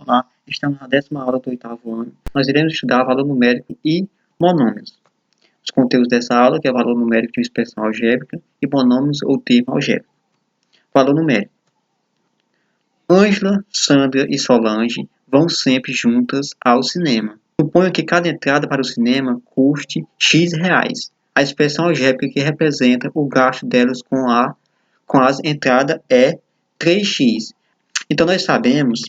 Olá, estamos na 10ª aula do 8º ano. Nós iremos estudar valor numérico e monômios. Os conteúdos dessa aula, que é valor numérico de expressão algébrica e monômios ou termo algébrico. Valor numérico. Ângela, Sandra e Solange vão sempre juntas ao cinema. Suponha que cada entrada para o cinema custe X reais. A expressão algébrica que representa o gasto delas com as entradas é 3x. Então, nós sabemos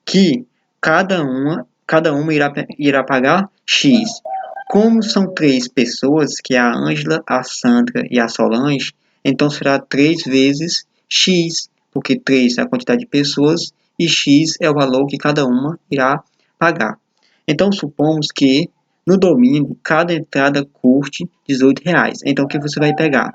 que cada uma irá pagar X. Como são 3 pessoas, que é a Ângela, a Sandra e a Solange, então será 3 vezes X, porque 3 é a quantidade de pessoas e X é o valor que cada uma irá pagar. Então, supomos que no domingo cada entrada custe R$18. Então, o que você vai pegar?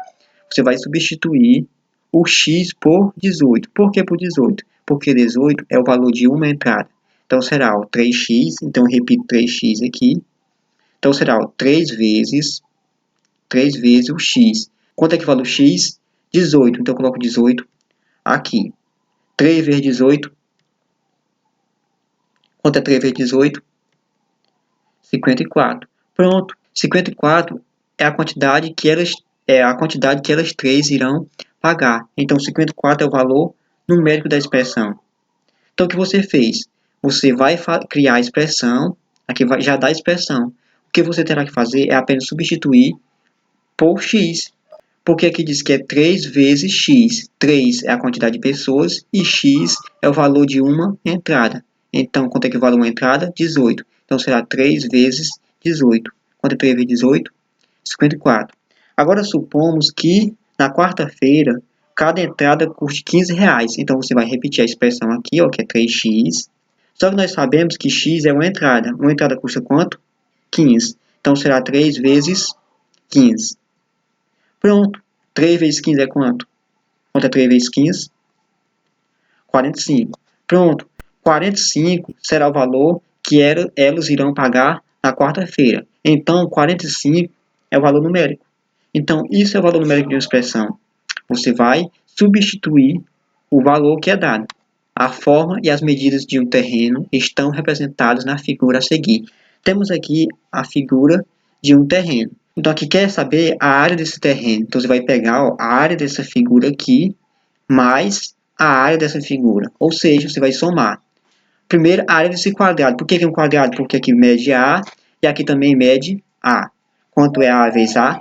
Você vai substituir o X por 18. Por que por 18? Porque 18 é o valor de uma entrada. Então, será o 3x. Então, eu repito 3x aqui. Então, será o 3 vezes o x. Quanto é que vale o x? 18. Então, eu coloco 18 aqui. 3 vezes 18. Quanto é 3 vezes 18? 54. Pronto. 54 é a quantidade que elas três irão pagar. Então, 54 é o valor numérico da expressão. Então, o que você fez? Você vai criar a expressão, aqui já dá a expressão. O que você terá que fazer é apenas substituir por x. Porque aqui diz que é 3 vezes x. 3 é a quantidade de pessoas e x é o valor de uma entrada. Então, quanto é que vale uma entrada? 18. Então, será 3 vezes 18. Quanto é 3 vezes 18? 54. Agora, supomos que na quarta-feira cada entrada custe R$15. Então, você vai repetir a expressão aqui, ó, que é 3x. Só que nós sabemos que x é uma entrada. Uma entrada custa quanto? 15. Então, será 3 vezes 15. Pronto. 3 vezes 15 é quanto? Quanto é 3 vezes 15? 45. Pronto. 45 será o valor que elas irão pagar na quarta-feira. Então, 45 é o valor numérico. Então, isso é o valor numérico de uma expressão. Você vai substituir o valor que é dado. A forma e as medidas de um terreno estão representadas na figura a seguir. Temos aqui a figura de um terreno. Então, aqui quer saber a área desse terreno. Então, você vai pegar, ó, a área dessa figura aqui mais a área dessa figura. Ou seja, você vai somar. Primeiro, a área desse quadrado. Por que é um quadrado? Porque aqui mede A e aqui também mede A. Quanto é A vezes A?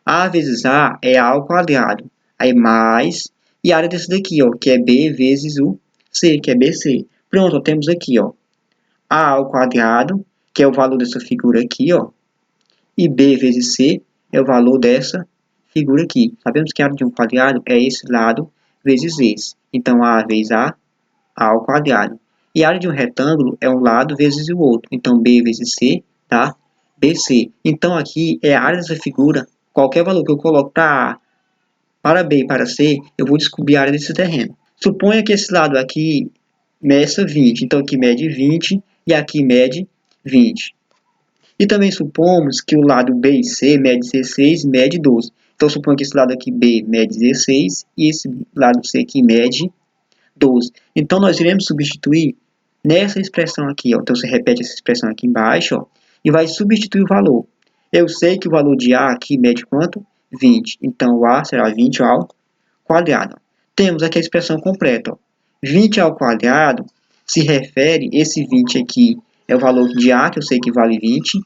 A vezes A é A ao quadrado. Aí mais, e a área desse daqui, ó, que é B vezes o C, que é BC. Pronto, temos aqui, ó, A ao quadrado, que é o valor dessa figura aqui, ó, e B vezes C é o valor dessa figura aqui. Sabemos que a área de um quadrado é esse lado vezes esse. Então, A vezes A ao quadrado. E a área de um retângulo é um lado vezes o outro. Então, B vezes C dá BC. Então, aqui é a área dessa figura. Qualquer valor que eu coloco para A, para B e para C, eu vou descobrir a área desse terreno. Suponha que esse lado aqui meça 20. Então, aqui mede 20 e aqui mede 20. E também supomos que o lado B e C mede 16 e mede 12. Então, suponha que esse lado aqui B mede 16 e esse lado C aqui mede 12. Então, nós iremos substituir nessa expressão aqui, ó. Então, você repete essa expressão aqui embaixo, ó, e vai substituir o valor. Eu sei que o valor de A aqui mede quanto? 20. Então, o A será 20 ao quadrado. Temos aqui a expressão completa, ó. 20 ao quadrado se refere, esse 20 aqui é o valor de A, que eu sei que vale 20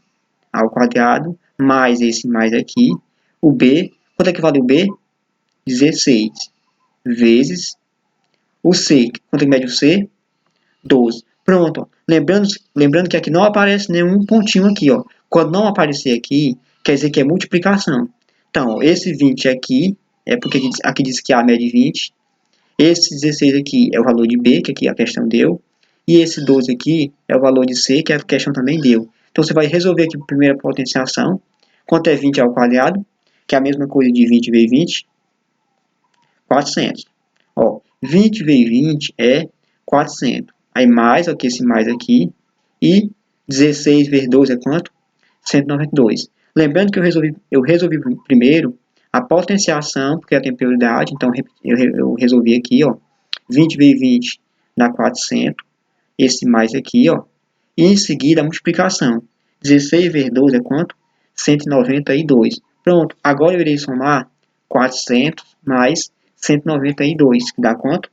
ao quadrado, mais esse mais aqui. O B, quanto é que vale o B? 16 vezes o C. Quanto é que mede o C? 12. Pronto. Ó. Lembrando que aqui não aparece nenhum pontinho aqui. Ó. Quando não aparecer aqui, quer dizer que é multiplicação. Então, ó, esse 20 aqui, é porque aqui diz que A mede 20. Esse 16 aqui é o valor de B, que aqui a questão deu. E esse 12 aqui é o valor de C, que a questão também deu. Então, você vai resolver aqui a primeira potenciação. Quanto é 20 ao quadrado? Que é a mesma coisa de 20 vezes 20. 400. Ó, 20 vezes 20 é 400. Aí mais, aqui, esse mais aqui. E 16 vezes 12 é quanto? 192. Lembrando que eu resolvi primeiro a potenciação, porque ela tem prioridade. Então, eu resolvi aqui, ó. 20 vezes 20 dá 400. Esse mais aqui, ó. E em seguida a multiplicação. 16 vezes 12 é quanto? 192. Pronto, agora eu irei somar 400 mais 192, que dá quanto?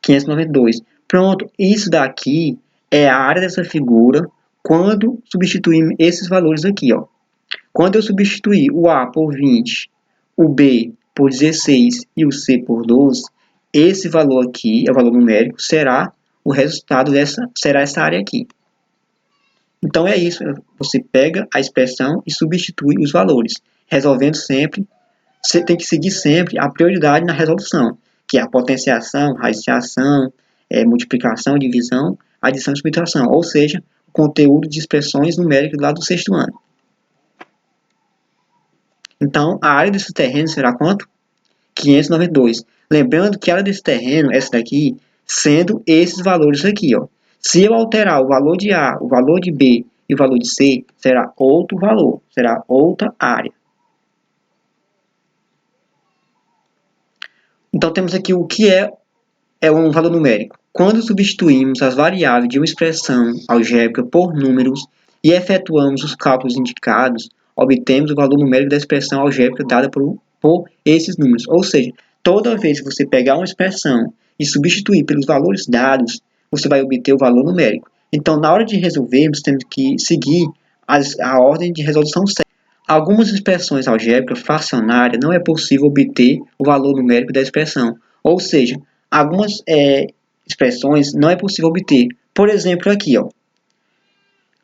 592. Pronto, isso daqui é a área dessa figura quando substituir esses valores aqui, ó. Quando eu substituir o A por 20, o B por 16 e o C por 12, esse valor aqui, é o valor numérico, será o resultado será essa área aqui. Então é isso, você pega a expressão e substitui os valores, resolvendo sempre. Você tem que seguir sempre a prioridade na resolução, que é a potenciação, radiciação, multiplicação, divisão, adição e subtração, ou seja, o conteúdo de expressões numéricas lá do sexto ano. Então, a área desse terreno será quanto? 592. Lembrando que a área desse terreno, essa daqui, sendo esses valores aqui, ó. Se eu alterar o valor de A, o valor de B e o valor de C, será outro valor, será outra área. Então, temos aqui o que é um valor numérico. Quando substituímos as variáveis de uma expressão algébrica por números e efetuamos os cálculos indicados, obtemos o valor numérico da expressão algébrica dada por esses números. Ou seja, toda vez que você pegar uma expressão e substituir pelos valores dados, você vai obter o valor numérico. Então, na hora de resolvermos, temos que seguir a ordem de resolução certa. Algumas expressões algébricas fracionárias não é possível obter o valor numérico da expressão. Ou seja, algumas expressões não é possível obter. Por exemplo, aqui, ó,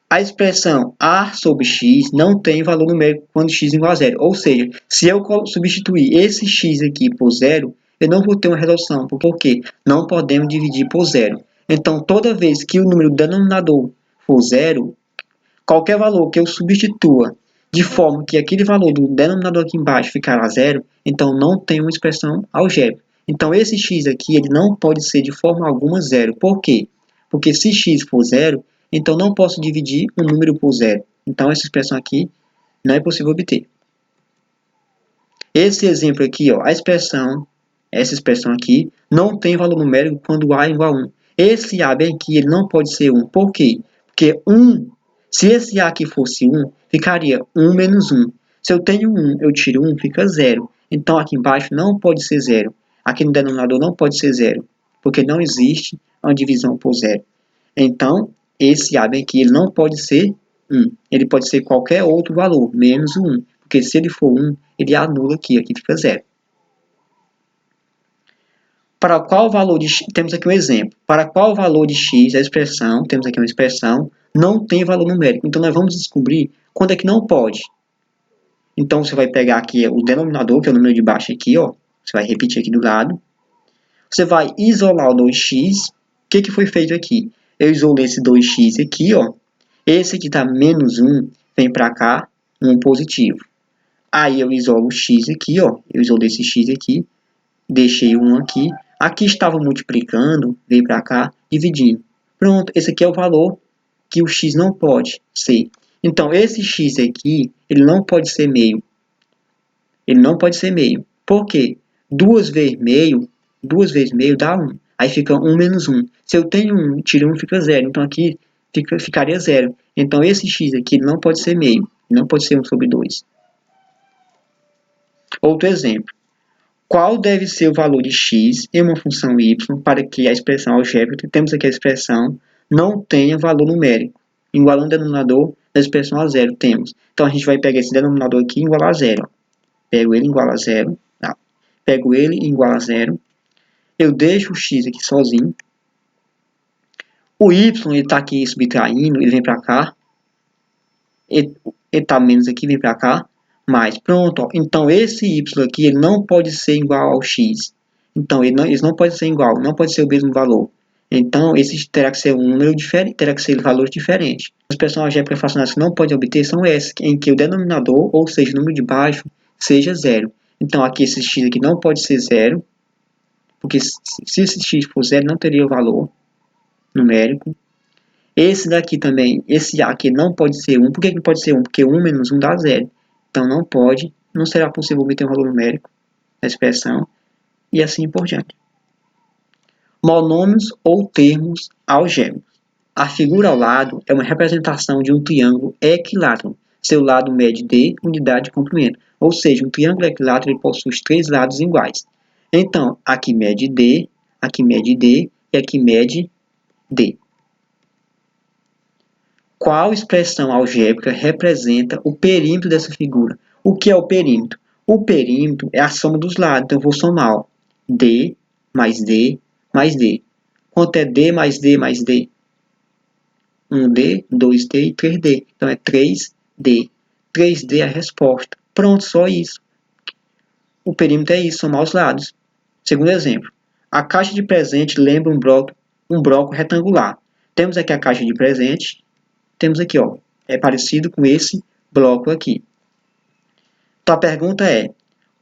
a expressão A sobre x não tem valor numérico quando x igual a zero. Ou seja, se eu substituir esse x aqui por zero, eu não vou ter uma resolução. Por quê? Não podemos dividir por zero. Então, toda vez que o número denominador for zero, qualquer valor que eu substitua de forma que aquele valor do denominador aqui embaixo ficará zero, então não tem uma expressão algébrica. Então, esse x aqui ele não pode ser de forma alguma zero. Por quê? Porque se x for zero, então não posso dividir um número por zero. Então, essa expressão aqui não é possível obter. Esse exemplo aqui, ó, essa expressão aqui, não tem valor numérico quando A é igual a 1. Esse A bem aqui, ele não pode ser 1. Por quê? Porque 1, se esse A aqui fosse 1, ficaria 1 menos 1. Se eu tenho 1, eu tiro 1, fica 0. Então, aqui embaixo não pode ser 0. Aqui no denominador não pode ser 0, porque não existe uma divisão por 0. Então, esse A bem aqui, ele não pode ser 1. Ele pode ser qualquer outro valor, menos o 1. Porque se ele for 1, ele anula aqui fica 0. Para qual valor de x, temos aqui um exemplo. Para qual valor de x a expressão, temos aqui uma expressão, não tem valor numérico. Então, nós vamos descobrir quando é que não pode. Então, você vai pegar aqui o denominador, que é o número de baixo aqui, ó. Você vai repetir aqui do lado. Você vai isolar o 2x. O que foi feito aqui? Eu isolei esse 2x aqui, ó. Esse aqui está menos 1, vem para cá, 1 positivo. Aí eu isolo o x aqui, ó. Eu isolei esse x aqui, deixei 1 aqui. Aqui estava multiplicando, veio para cá, dividindo. Pronto, esse aqui é o valor que o x não pode ser. Então, esse x aqui, ele não pode ser meio. Ele não pode ser meio. Por quê? 2 vezes meio dá 1. Aí fica 1 menos 1. Se eu tenho 1, tiro 1, fica 0. Então, aqui ficaria 0. Então, esse x aqui ele não pode ser meio. Não pode ser 1 sobre 2. Outro exemplo. Qual deve ser o valor de x em uma função y para que a expressão algébrica, temos aqui a expressão, não tenha valor numérico? Igualando o denominador da expressão a zero, temos. Então, a gente vai pegar esse denominador aqui e igualar a zero. Pego ele igual a zero. Tá? Pego ele igual a zero. Eu deixo o x aqui sozinho. O y está aqui subtraindo, ele vem para cá. Ele está menos aqui, vem para cá. Mais, pronto, ó. Então esse y aqui ele não pode ser igual ao x. Então eles não podem ser igual, não pode ser o mesmo valor. Então esse terá que ser um número diferente, terá que ser valor diferente. As expressões algébricas fracionárias que não pode obter são essas, em que o denominador, ou seja, o número de baixo, seja zero. Então aqui esse x aqui não pode ser zero, porque se esse x for zero não teria o valor numérico. Esse daqui também, esse A aqui não pode ser 1. Por que não pode ser 1? Porque 1 menos 1 dá 0. Então não pode, não será possível obter um valor numérico da expressão e assim por diante. Monômios ou termos algébricos. A figura ao lado é uma representação de um triângulo equilátero. Seu lado mede d unidade de comprimento. Ou seja, um triângulo equilátero ele possui os três lados iguais. Então, aqui mede d e aqui mede d. Qual expressão algébrica representa o perímetro dessa figura? O que é o perímetro? O perímetro é a soma dos lados. Então, eu vou somar ó, d mais d mais d. Quanto é d mais d mais d? 1D, 2D e 3D. Então, é 3D. 3D é a resposta. Pronto, só isso. O perímetro é isso, somar os lados. Segundo exemplo. A caixa de presente lembra um bloco retangular. Temos aqui a caixa de presente. Temos aqui, ó. É parecido com esse bloco aqui. Então, a pergunta é: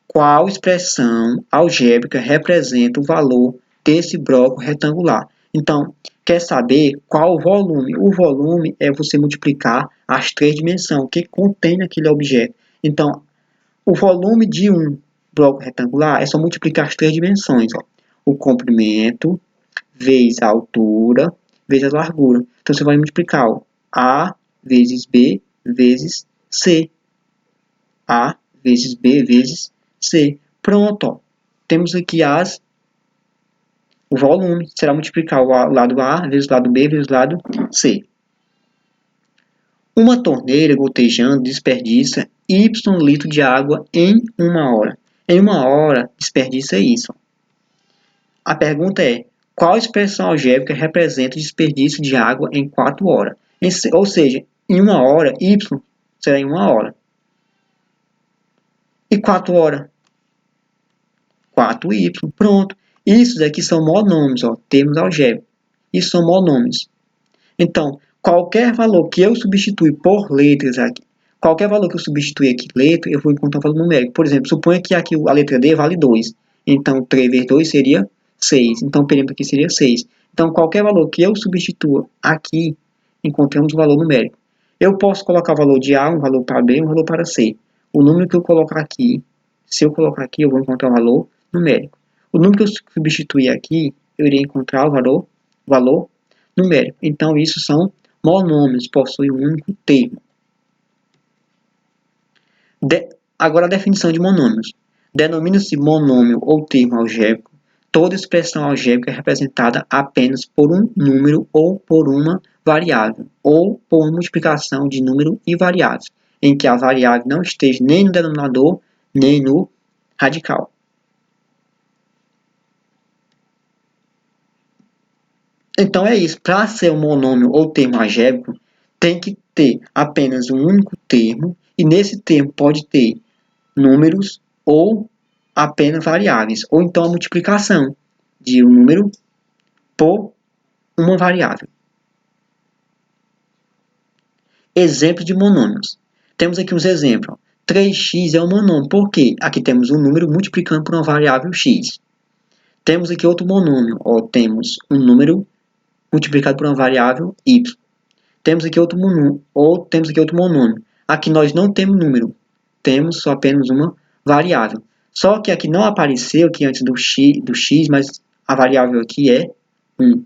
qual expressão algébrica representa o valor desse bloco retangular? Então, quer saber qual o volume? O volume é você multiplicar as três dimensões que contém aquele objeto. Então, o volume de um bloco retangular é só multiplicar as três dimensões. Ó. O comprimento vezes a altura vezes a largura. Então, você vai multiplicar ó, A vezes B vezes C. A vezes B vezes C. Pronto. Ó. Temos aqui o volume. Será multiplicar o lado A vezes o lado B vezes o lado C. Uma torneira gotejando desperdiça Y litro de água em 1 hora. Em 1 hora, desperdiça isso. A pergunta é, qual expressão algébrica representa o desperdício de água em 4 horas? Ou seja, em 1 hora, Y será em 1 hora. E 4 horas? 4y. Pronto. Isso daqui são monômios, ó, termos algébricos. Isso são monômios. Então, qualquer valor que eu substitui por letras aqui, qualquer valor que eu substituir aqui letra, eu vou encontrar um valor numérico. Por exemplo, suponha que aqui a letra D vale 2. Então, 3 vezes 2 seria 6. Então, o perímetro aqui seria 6. Então, qualquer valor que eu substitua aqui, encontramos um valor numérico. Eu posso colocar o valor de A, um valor para B, um valor para C. O número que eu colocar aqui, se eu colocar aqui, eu vou encontrar um valor numérico. O número que eu substituir aqui, eu irei encontrar o valor numérico. Então, isso são monômios, possuem um único termo. Agora, a definição de monômios. Denomina-se monômio ou termo algébrico toda expressão algébrica é representada apenas por um número ou por uma variável, ou por multiplicação de número e variáveis, em que a variável não esteja nem no denominador, nem no radical. Então é isso, para ser um monômio ou termo algébrico, tem que ter apenas um único termo, e nesse termo pode ter números ou apenas variáveis, ou então a multiplicação de um número por uma variável. Exemplo de monômios. Temos aqui uns exemplos. 3x é um monômio, por quê? Aqui temos um número multiplicando por uma variável x. Temos aqui outro monômio, ó, temos um número multiplicado por uma variável y. Temos aqui outro monômio. Aqui nós não temos número, temos só apenas uma variável. Só que aqui não apareceu aqui antes do x, mas a variável aqui é 1.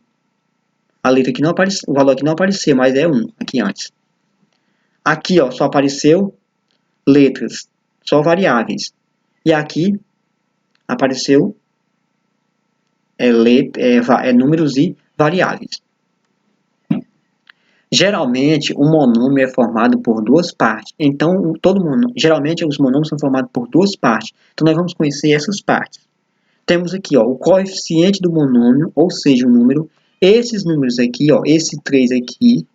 A letra aqui não apareceu, o valor aqui não apareceu, mas é 1 aqui antes. Aqui ó, só apareceu letras, só variáveis. E aqui apareceu números e variáveis. Geralmente, um monômio é formado por duas partes. Então, geralmente, os monômios são formados por duas partes. Então, nós vamos conhecer essas partes. Temos aqui ó, o coeficiente do monômio, ou seja, o número. Esses números aqui, ó, esse 3 aqui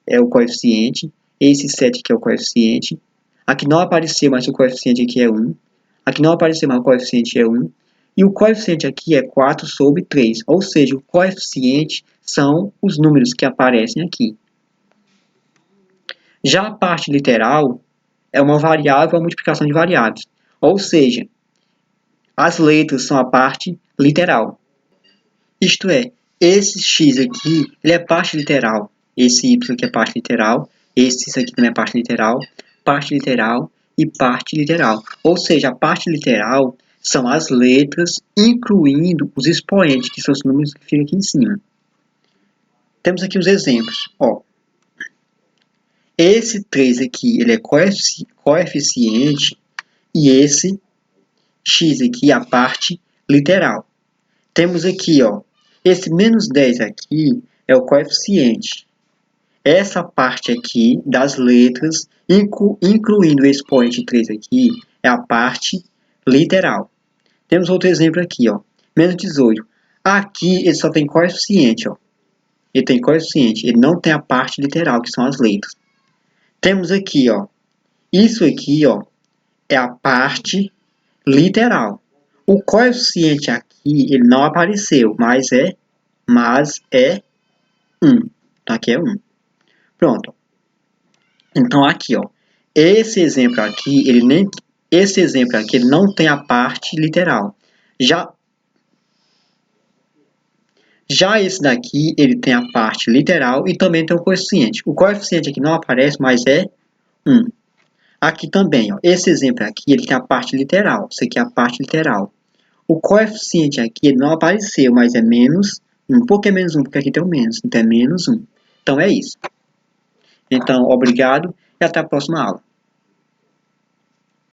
é o coeficiente. Esse 7 aqui é o coeficiente. Aqui não apareceu, mas o coeficiente aqui é 1. Aqui não apareceu, mas o coeficiente é 1. E o coeficiente aqui é 4 sobre 3. Ou seja, o coeficiente são os números que aparecem aqui. Já a parte literal é uma variável, a multiplicação de variáveis. Ou seja, as letras são a parte literal. Isto é, esse x aqui, ele é parte literal. Esse y aqui é parte literal. Esse aqui também é parte literal e parte literal. Ou seja, a parte literal são as letras, incluindo os expoentes, que são os números que ficam aqui em cima. Temos aqui os exemplos. Ó, esse 3 aqui, ele é coeficiente, e esse x aqui, a parte literal. Temos aqui, ó, esse menos 10 aqui é o coeficiente. Essa parte aqui das letras, incluindo o expoente 3 aqui, é a parte literal. Temos outro exemplo aqui, ó, menos 18. Aqui ele só tem coeficiente, ó. Ele tem coeficiente, ele não tem a parte literal, que são as letras. Temos aqui, ó, isso aqui, ó, é a parte literal. O coeficiente aqui, ele não apareceu, mas é 1. Aqui é 1. Pronto. Então, aqui, ó, esse exemplo aqui, ele não tem a parte literal. Já esse daqui, ele tem a parte literal e também tem o coeficiente. O coeficiente aqui não aparece, mas é 1. Aqui também, ó, esse exemplo aqui, ele tem a parte literal. Isso aqui é a parte literal. O coeficiente aqui, ele não apareceu, mas é menos 1. Por que menos 1? Porque aqui tem o menos. Então, é menos 1. Então, é isso. Então, obrigado e até a próxima aula.